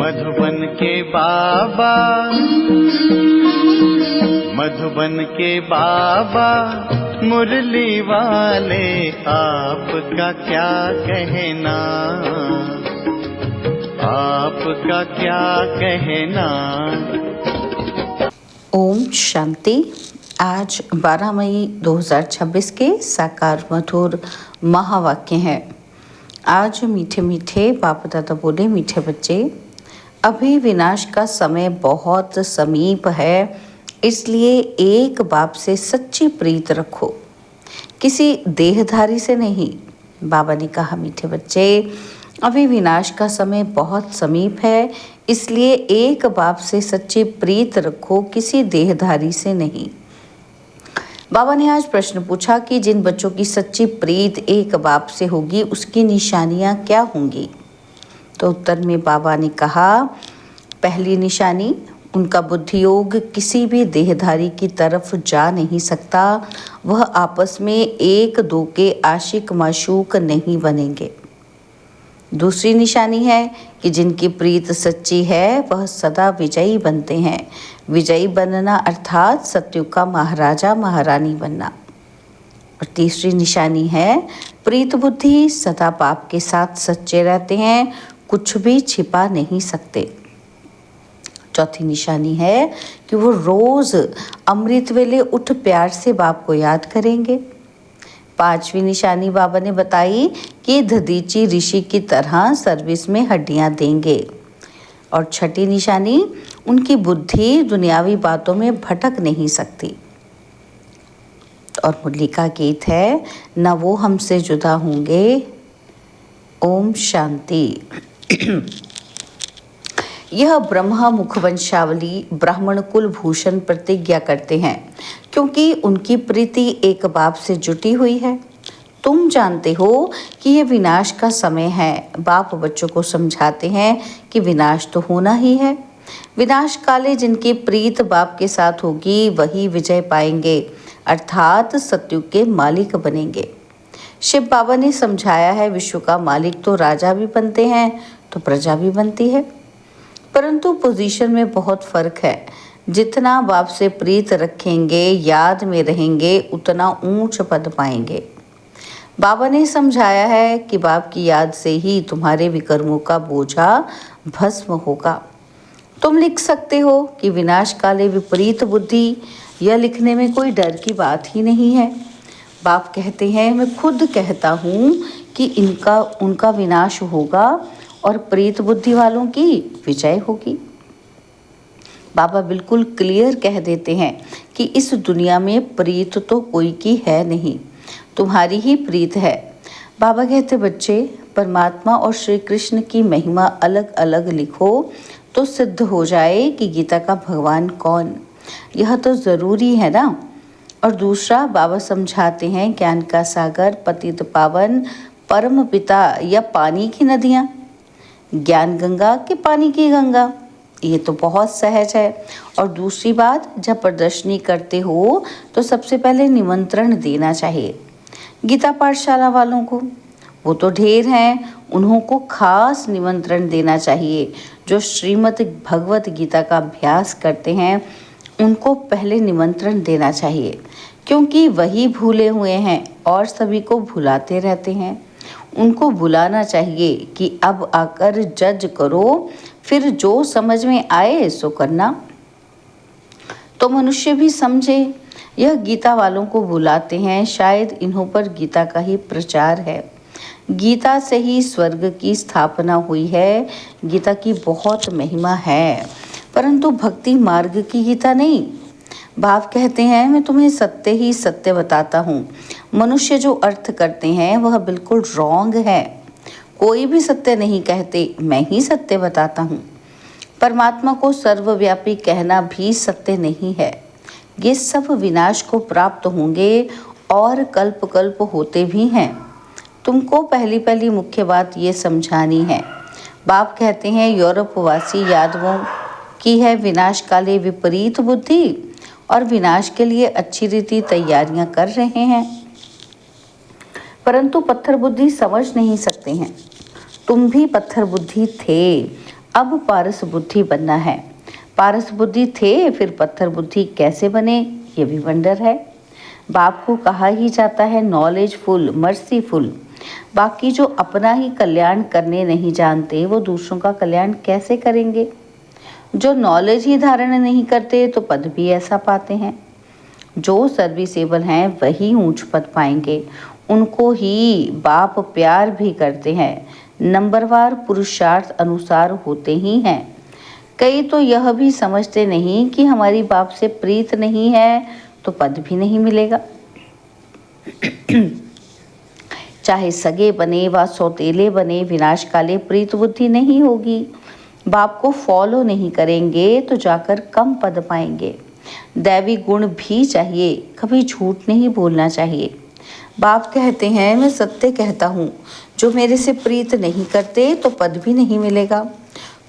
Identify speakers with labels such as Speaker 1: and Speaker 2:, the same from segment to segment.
Speaker 1: मधुबन के बाबा, मधुबन के बाबा मुरली वाले, आपका क्या कहना, आपका क्या कहना।
Speaker 2: ओम शांति। आज 12 मई 2026 के साकार मधुर महावाक्य हैं। आज मीठे मीठे बाप दादा बोले, मीठे बच्चे, अभी विनाश का समय बहुत समीप है, इसलिए एक बाप से सच्ची प्रीत रखो, किसी देहधारी से नहीं। बाबा ने कहा, मीठे बच्चे, अभी विनाश का समय बहुत समीप है, इसलिए एक बाप से सच्ची प्रीत रखो, किसी देहधारी से नहीं। बाबा ने आज प्रश्न पूछा कि जिन बच्चों की सच्ची प्रीत एक बाप से होगी, उसकी निशानियां क्या होंगी। तो उत्तर में बाबा ने कहा, पहली निशानी, उनका बुद्धि योग किसी भी देहधारी की तरफ जा नहीं सकता, वह आपस में एक दो के आशिक माशूक नहीं बनेंगे। दूसरी निशानी है कि जिनकी प्रीत सच्ची है वह सदा विजयी बनते हैं। विजयी बनना अर्थात सत्युग का महाराजा महारानी बनना। और तीसरी निशानी है, प्रीत बुद्धि सदा बाप के साथ सच्चे रहते हैं, कुछ भी छिपा नहीं सकते। चौथी निशानी है कि वो रोज अमृत वेले उठ प्यार से बाप को याद करेंगे। पांचवी निशानी बाबा ने बताई कि दधीची ऋषि की तरह सर्विस में हड्डियां देंगे। और छठी निशानी, उनकी बुद्धि दुनियावी बातों में भटक नहीं सकती। और मुरली का गीत है, न वो हमसे जुदा होंगे। ओम शांति। यह ब्रह्मा मुखवंशावली ब्राह्मण कुल भूषण प्रतिज्ञा करते हैं, क्योंकि उनकी प्रीति एक बाप से जुटी हुई है। तुम जानते हो कि यह विनाश का समय है। बाप बच्चों को समझाते हैं कि विनाश तो होना ही है। विनाश काले जिनकी प्रीत बाप के साथ होगी, वही विजय पाएंगे, अर्थात सत्युग के मालिक बनेंगे। शिव बाबा ने समझाया है, विश्व का मालिक तो राजा भी बनते हैं तो प्रजा भी बनती है, परंतु पोजीशन में बहुत फर्क है। जितना बाप से प्रीत रखेंगे, याद में रहेंगे, उतना ऊंच पद पाएंगे। बाबा ने समझाया है कि बाप की याद से ही तुम्हारे विकर्मों का बोझा भस्म होगा। तुम लिख सकते हो कि विनाश काले विपरीत बुद्धि, यह लिखने में कोई डर की बात ही नहीं है। बाप कहते हैं, मैं खुद कहता हूँ कि उनका विनाश होगा और प्रीत बुद्धि वालों की विजय होगी। बाबा बिल्कुल क्लियर कह देते हैं कि इस दुनिया में प्रीत तो कोई की है नहीं, तुम्हारी ही प्रीत है। बाबा कहते, बच्चे, परमात्मा और श्री कृष्ण की महिमा अलग अलग लिखो तो सिद्ध हो जाए कि गीता का भगवान कौन। यह तो ज़रूरी है ना। और दूसरा, बाबा समझाते हैं, ज्ञान का सागर, पतित पावन, परम पिता या पानी की नदियाँ, ज्ञान गंगा कि पानी की गंगा, ये तो बहुत सहज है। और दूसरी बात, जब प्रदर्शनी करते हो तो सबसे पहले निमंत्रण देना चाहिए। गीता पाठशाला वालों को, वो तो ढेर हैं, उन्हों को खास निमंत्रण देना चाहिए। जो श्रीमद् भगवत गीता का अभ्यास करते हैं, उनको पहले निमंत्रण देना चाहिए, क्योंकि वही भूले हुए हैं और सभी को भुलाते रहते हैं। उनको बुलाना चाहिए कि अब आकर जज करो, फिर जो समझ में आए सो करना। तो मनुष्य भी समझे। यह गीता वालों को बुलाते हैं, शायद इन्हों पर गीता का ही प्रचार है। गीता से ही स्वर्ग की स्थापना हुई है। गीता की बहुत महिमा है, परंतु भक्ति मार्ग की गीता नहीं। बाप कहते हैं, मैं तुम्हें सत्य ही सत्य बताता हूँ। मनुष्य जो अर्थ करते हैं वह बिल्कुल रॉन्ग है। कोई भी सत्य नहीं कहते, मैं ही सत्य बताता हूँ। परमात्मा को सर्वव्यापी कहना भी सत्य नहीं है। ये सब विनाश को प्राप्त होंगे और कल्प कल्प होते भी हैं। तुमको पहली पहली मुख्य बात ये समझानी है। बाप कहते हैं, यूरोपवासी यादवों की है विनाश काले विपरीत बुद्धि और विनाश के लिए अच्छी रीति तैयारियां कर रहे हैं, परंतु पत्थर बुद्धि समझ नहीं सकते हैं। तुम भी पत्थर बुद्धि थे, अब पारस बुद्धि बनना है। पारस बुद्धि थे, फिर पत्थर बुद्धि कैसे बने, ये भी वंडर है। बाप को कहा ही जाता है नॉलेजफुल, मर्सीफुल। बाकी जो अपना ही कल्याण करने नहीं जानते, वो दूसरों का कल्याण कैसे करेंगे। जो नॉलेज ही धारण नहीं करते, तो पद भी ऐसा पाते हैं। जो सर्विसेबल हैं वही ऊंच पद पाएंगे। उनको ही बाप प्यार भी करते हैं। नंबरवार पुरुषार्थ अनुसार होते ही हैं। कई तो यह भी समझते नहीं कि हमारी बाप से प्रीत नहीं है तो पद भी नहीं मिलेगा। चाहे सगे बने व सौतेले बने, विनाशकाले प्रीत बुद्धि नहीं होगी। बाप को फॉलो नहीं करेंगे तो जाकर कम पद पाएंगे। दैवी गुण भी चाहिए, कभी झूठ नहीं बोलना चाहिए। बाप कहते हैं मैं सत्य कहता हूँ, जो मेरे से प्रीत नहीं करते तो पद भी नहीं मिलेगा।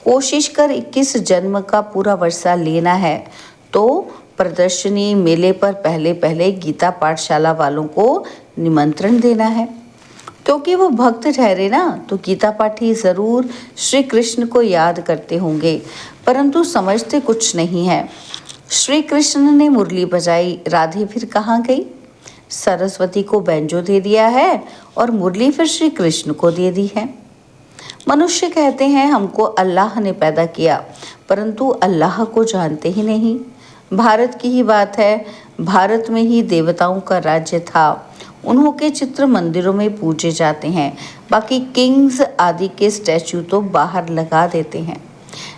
Speaker 2: कोशिश कर 21 जन्म का पूरा वर्षा लेना है तो प्रदर्शनी मेले पर पहले पहले गीता पाठशाला वालों को निमंत्रण देना है। क्योंकि वो भक्त ठहरे ना, तो गीता पाठी जरूर श्री कृष्ण को याद करते होंगे, परंतु समझते कुछ नहीं है। श्री कृष्ण ने मुरली बजाई, राधे फिर कहाँ गई। सरस्वती को बैंजो दे दिया है और मुरली फिर श्री कृष्ण को दे दी है। मनुष्य कहते हैं हमको अल्लाह ने पैदा किया, परंतु अल्लाह को जानते ही नहीं। भारत की ही बात है, भारत में ही देवताओं का राज्य था। उन्हों के चित्र मंदिरों में पूजे जाते हैं, बाकी किंग्स आदि के स्टैचू तो बाहर लगा देते हैं,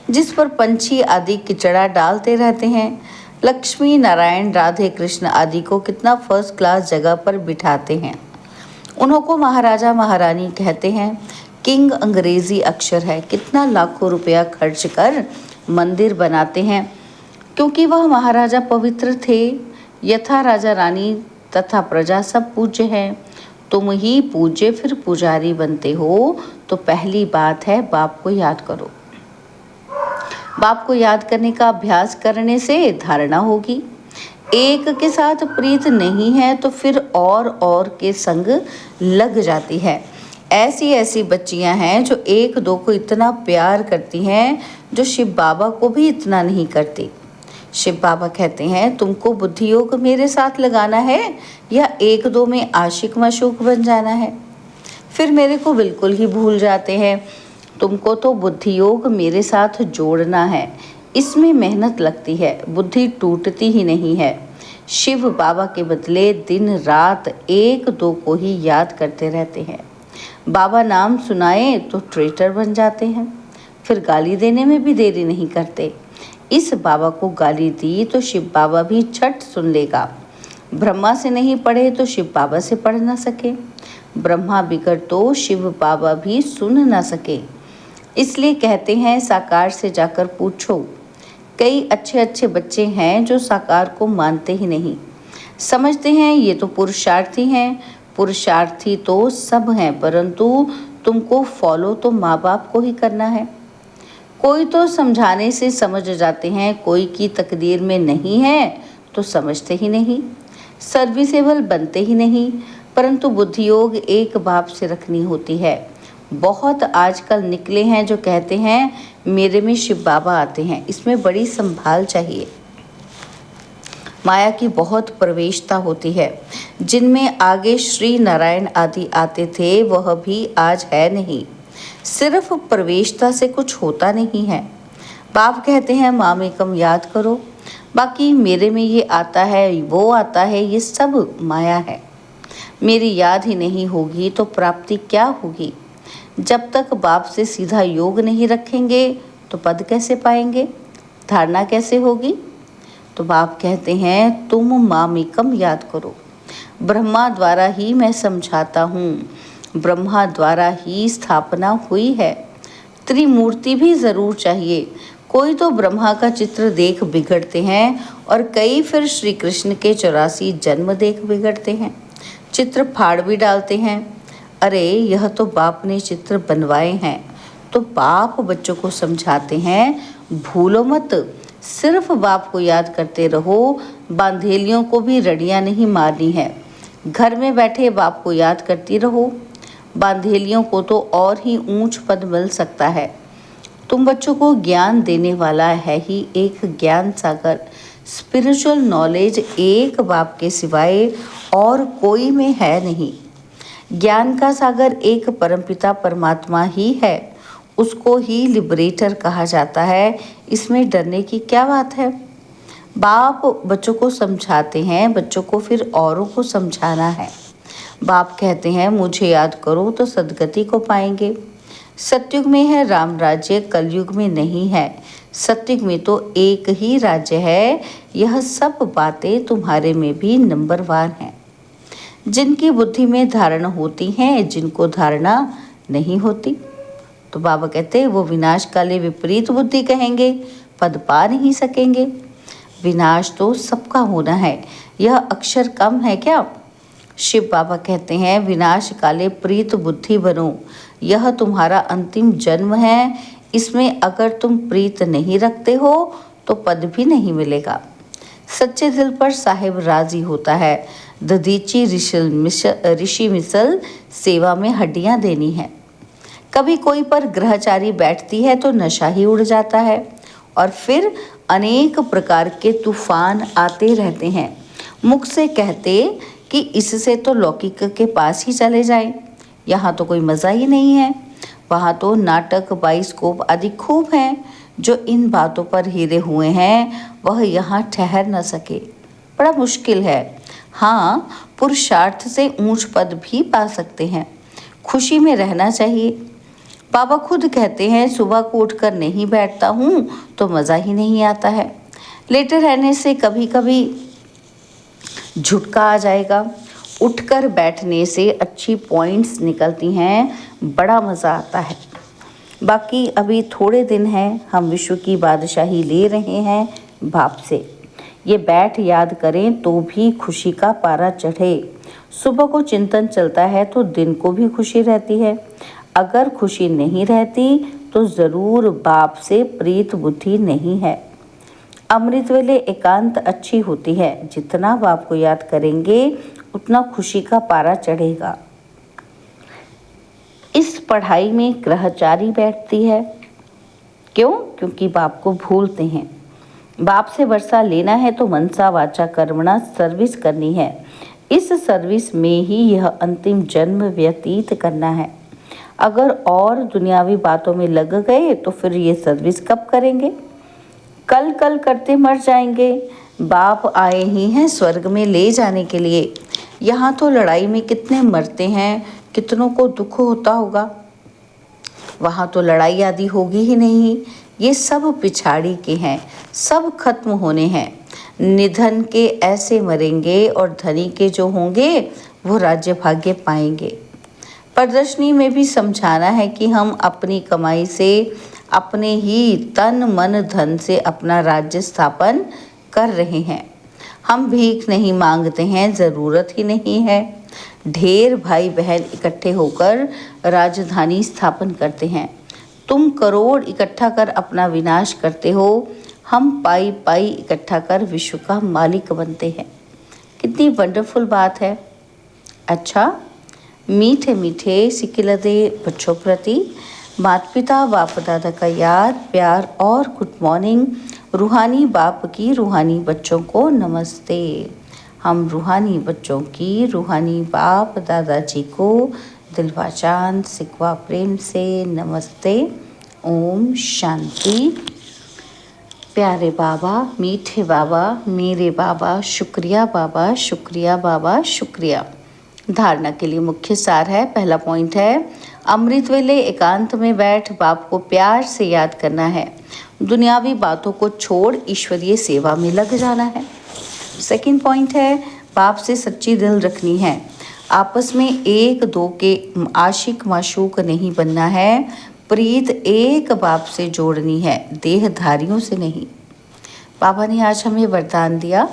Speaker 2: जिस पर पंछी आदि किचड़ा डालते रहते हैं। लक्ष्मी नारायण राधे कृष्ण आदि को कितना फर्स्ट क्लास जगह पर बिठाते हैं। उन्हों को महाराजा महारानी कहते हैं। किंग अंग्रेजी अक्षर है, कितना लाखों रुपया खर्च कर मंदिर बनाते हैं, क्योंकि वह महाराजा पवित्र थे। यथा राजा रानी तथा प्रजा सब पूज्य हैं। तुम ही पूज्य फिर पुजारी बनते हो, तो पहली बात है बाप को याद करो। बाप को याद करने का अभ्यास करने से धारणा होगी। एक के साथ प्रीत नहीं है तो फिर और के संग लग जाती है। ऐसी ऐसी बच्चियां हैं जो एक दो को इतना प्यार करती हैं, जो शिव बाबा को भी इतना नहीं करती। शिव बाबा कहते हैं तुमको बुद्धि योग मेरे साथ लगाना है या एक दो में आशिक माशूक बन जाना है। फिर मेरे को बिल्कुल ही भूल जाते हैं। तुमको तो बुद्धि योग मेरे साथ जोड़ना है, इसमें मेहनत लगती है, बुद्धि टूटती ही नहीं है। शिव बाबा के बदले दिन रात एक दो को ही याद करते रहते हैं। बाबा नाम सुनाए तो ट्रेटर बन जाते हैं, फिर गाली देने में भी देरी नहीं करते। इस बाबा को गाली दी तो शिव बाबा भी झट सुन लेगा। ब्रह्मा से नहीं पढ़े तो शिव बाबा से पढ़ ना सके, ब्रह्मा बिगड़ तो शिव बाबा भी सुन ना सके। इसलिए कहते हैं साकार से जाकर पूछो। कई अच्छे अच्छे बच्चे हैं जो साकार को मानते ही नहीं, समझते हैं ये तो पुरुषार्थी हैं। पुरुषार्थी तो सब हैं, परंतु तुमको फॉलो तो माँ बाप को ही करना है। कोई तो समझाने से समझ जाते हैं, कोई की तकदीर में नहीं है तो समझते ही नहीं, सर्विसेबल बनते ही नहीं। परंतु बुद्धि योग एक बाप से रखनी होती है। बहुत आजकल निकले हैं जो कहते हैं मेरे में शिव बाबा आते हैं, इसमें बड़ी संभाल चाहिए। माया की बहुत प्रवेशता होती है। जिनमें आगे श्री नारायण आदि आते थे वह भी आज है नहीं। सिर्फ प्रवेशता से कुछ होता नहीं है। बाप कहते हैं मामेकम याद करो, बाकी मेरे में ये आता है वो आता है, ये सब माया है। मेरी याद ही नहीं होगी तो प्राप्ति क्या होगी। जब तक बाप से सीधा योग नहीं रखेंगे तो पद कैसे पाएंगे, धारणा कैसे होगी। तो बाप कहते हैं तुम मामेकम याद करो। ब्रह्मा द्वारा ही मैं समझाता हूँ, ब्रह्मा द्वारा ही स्थापना हुई है। त्रिमूर्ति भी ज़रूर चाहिए। कोई तो ब्रह्मा का चित्र देख बिगड़ते हैं और कई फिर श्री कृष्ण के 84 जन्म देख बिगड़ते हैं, चित्र फाड़ भी डालते हैं। अरे यह तो बाप ने चित्र बनवाए हैं। तो बाप बच्चों को समझाते हैं भूलो मत, सिर्फ बाप को याद करते रहो। बांधेलियों को भी रड़ियाँ नहीं मारनी है, घर में बैठे बाप को याद करती रहो। बांधेलियों को तो और ही ऊंच पद मिल सकता है। तुम बच्चों को ज्ञान देने वाला है ही एक ज्ञान सागर। स्पिरिचुअल नॉलेज एक बाप के सिवाय और कोई में है नहीं। ज्ञान का सागर एक परमपिता परमात्मा ही है, उसको ही लिबरेटर कहा जाता है। इसमें डरने की क्या बात है? बाप बच्चों को समझाते हैं, बच्चों को फिर औरों को समझाना है। बाप कहते हैं मुझे याद करो तो सद्गति को पाएंगे। सतयुग में है राम राज्य, कलयुग में नहीं है। सतयुग में तो एक ही राज्य है। यह सब बातें तुम्हारे में भी नंबरवार हैं। जिनकी बुद्धि में धारणा होती है, जिनको धारणा नहीं होती। तो बाबा कहते हैं वो विनाश काले विपरीत बुद्धि कहेंगे, पद पा नहीं सकेंगे। विनाश तो सबका होना है, यह अक्षर कम है क्या? शिव बाबा कहते हैं विनाश काले प्रीत बुद्धि बनो, यह तुम्हारा अंतिम जन्म है। इसमें अगर तुम प्रीत नहीं रखते हो तो पद भी नहीं मिलेगा। सच्चे दिल पर साहिब राजी होता है। दधीची ऋषि मिसल सेवा में हड्डियां देनी है। कभी कोई पर ग्रहचारी बैठती है तो नशा ही उड़ जाता है और फिर अनेक प्रकार के तूफान आते रहते हैं। मुख से कहते कि इससे तो लौकिक के पास ही चले जाएं, यहाँ तो कोई मज़ा ही नहीं है। वहाँ तो नाटक बाइस्कोप आदि खूब हैं। जो इन बातों पर हिरे हुए हैं वह यहाँ ठहर न सके, बड़ा मुश्किल है। हाँ, पुरुषार्थ से ऊंच पद भी पा सकते हैं। खुशी में रहना चाहिए। बाबा खुद कहते हैं सुबह को उठकर नहीं बैठता हूँ तो मज़ा ही नहीं आता है। लेटे रहने से कभी कभी झुटका आ जाएगा, उठकर बैठने से अच्छी पॉइंट्स निकलती हैं, बड़ा मज़ा आता है। बाकी अभी थोड़े दिन हैं, हम विश्व की बादशाही ले रहे हैं बाप से। ये बैठ याद करें तो भी खुशी का पारा चढ़े। सुबह को चिंतन चलता है तो दिन को भी खुशी रहती है। अगर खुशी नहीं रहती तो ज़रूर बाप से प्रीत बुद्धि नहीं है। अमृत वेले एकांत अच्छी होती है। जितना बाप को याद करेंगे उतना खुशी का पारा चढ़ेगा। इस पढ़ाई में ग्रहचारी बैठती है। क्यों? क्योंकि बाप को भूलते हैं। बाप से वर्षा लेना है तो मनसा वाचा कर्मणा सर्विस करनी है। इस सर्विस में ही यह अंतिम जन्म व्यतीत करना है। अगर और दुनियावी बातों में लग गए तो फिर ये सर्विस कब करेंगे? कल कल करते मर जाएंगे। बाप आए ही हैं स्वर्ग में ले जाने के लिए। यहाँ तो लड़ाई में कितने मरते हैं, कितनों को दुख होता होगा। वहाँ तो लड़ाई आदि होगी ही नहीं। ये सब पिछाड़ी के हैं, सब खत्म होने हैं। निधन के ऐसे मरेंगे और धनी के जो होंगे वो राज्य भाग्य पाएंगे। प्रदर्शनी में भी समझाना है कि हम अपनी कमाई से, अपने ही तन मन धन से अपना राज्य स्थापन कर रहे हैं। हम भीख नहीं मांगते हैं, ज़रूरत ही नहीं है। ढेर भाई बहन इकट्ठे होकर राजधानी स्थापन करते हैं। तुम करोड़ इकट्ठा कर अपना विनाश करते हो, हम पाई पाई इकट्ठा कर विश्व का मालिक बनते हैं। कितनी वंडरफुल बात है। अच्छा, मीठे मीठे सिकिलदे बच्चों प्रति माता पिता बाप दादा का याद, प्यार और गुड मॉर्निंग। रूहानी बाप की रूहानी बच्चों को नमस्ते। हम रूहानी बच्चों की रूहानी बाप दादाजी को दिलवा चांद सिकवा प्रेम से नमस्ते। ओम शांति। प्यारे बाबा, मीठे बाबा, मेरे बाबा, शुक्रिया बाबा, शुक्रिया बाबा, शुक्रिया। धारणा के लिए मुख्य सार है। पहला पॉइंट है अमृत वेले एकांत में बैठ बाप को प्यार से याद करना है। दुनियावी बातों को छोड़ ईश्वरीय सेवा में लग जाना है। सेकंड पॉइंट है बाप से सच्ची दिल रखनी है। आपस में एक दो के आशिक माशूक नहीं बनना है। प्रीत एक बाप से जोड़नी है, देहधारियों से नहीं। बाबा ने आज हमें वरदान दिया,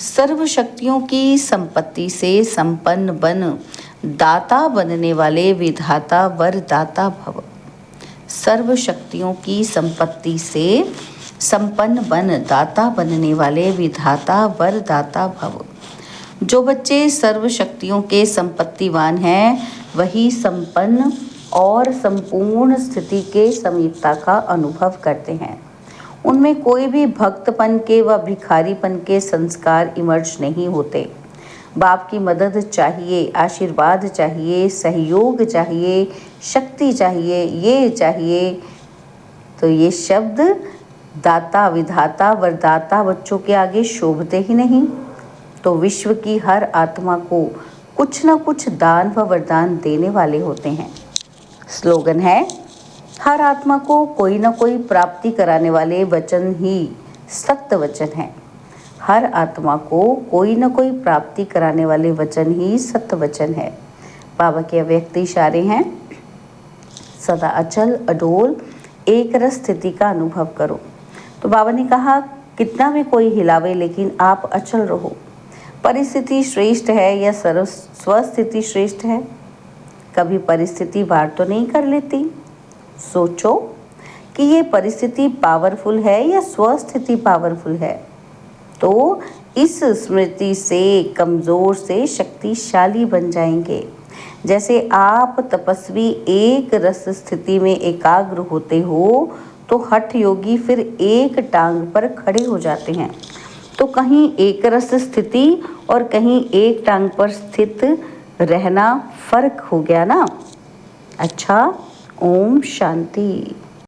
Speaker 2: सर्व शक्तियों की संपत्ति से संपन्न बन, दाता बनने वाले विधाता वरदाता भव। सर्व शक्तियों की संपत्ति से संपन्न बन, दाता बनने वाले विधाता वरदाता भव। जो बच्चे सर्व शक्तियों के संपत्तिवान हैं वही संपन्न और संपूर्ण स्थिति के समीपता का अनुभव करते हैं। उनमें कोई भी भक्तपन के व भिखारीपन के संस्कार इमर्ज नहीं होते। बाप की मदद चाहिए, आशीर्वाद चाहिए, सहयोग चाहिए, शक्ति चाहिए, ये चाहिए, तो ये शब्द दाता, विधाता, वरदाता बच्चों के आगे शोभते ही नहीं। तो विश्व की हर आत्मा को कुछ न कुछ दान व वरदान देने वाले होते हैं। स्लोगन है, हर आत्मा को कोई न कोई प्राप्ति कराने वाले वचन ही सत्य वचन है। हर आत्मा को कोई न कोई प्राप्ति कराने वाले वचन ही सत्य वचन है। बाबा के अव्यक्त इशारे हैं, सदा अचल अडोल एक रस स्थिति का अनुभव करो। तो बाबा ने कहा, कितना भी कोई हिलावे लेकिन आप अचल रहो। परिस्थिति श्रेष्ठ है या स्वस्थिति श्रेष्ठ है? कभी परिस्थिति वार तो नहीं कर लेती। सोचो कि ये परिस्थिति पावरफुल है या स्वस्थिति पावरफुल है। तो इस स्मृति से कमज़ोर से शक्तिशाली बन जाएंगे। जैसे आप तपस्वी एक रस स्थिति में एकाग्र होते हो तो हठ योगी फिर एक टांग पर खड़े हो जाते हैं। तो कहीं एक रस स्थिति और कहीं एक टांग पर स्थित रहना फर्क हो गया ना। अच्छा, ओम शांति।